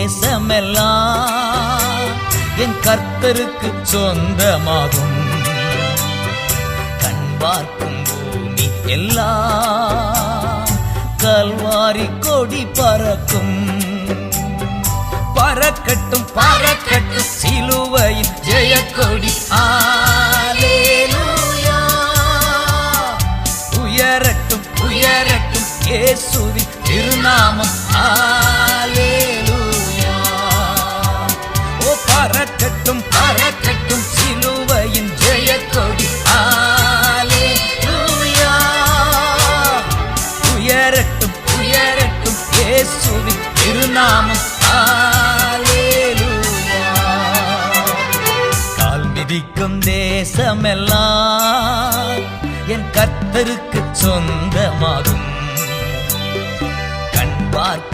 தேசமெல்லாம் என் கர்த்தருக்கு சொந்தமாகும். கண் பார்க்கும் பூமி எல்லாம் கல்வாரி கொடி பறக்கும். பறக்கட்டும் பறக்கட்டும் சிலுவையின் ஜெயக்கொடி. அல்லேலூயா. உயரட்டும் உயரட்டும் இயேசுவின் திருநாமம். அல்லேலூயா. ஓ பறக்கட்டும் பறக்கட்டும் சிலுவையின் ஜெயக்கொடி. அல்லேலூயா. உயரட்டும் உயரட்டும் இயேசுவின் திருநாமம். அல்லேலூயா. கால் மிதிக்கும் தேசமெல்லாம் என் கர்த்தருக்கு சொந்தமாகும். கண் பார்க்கும்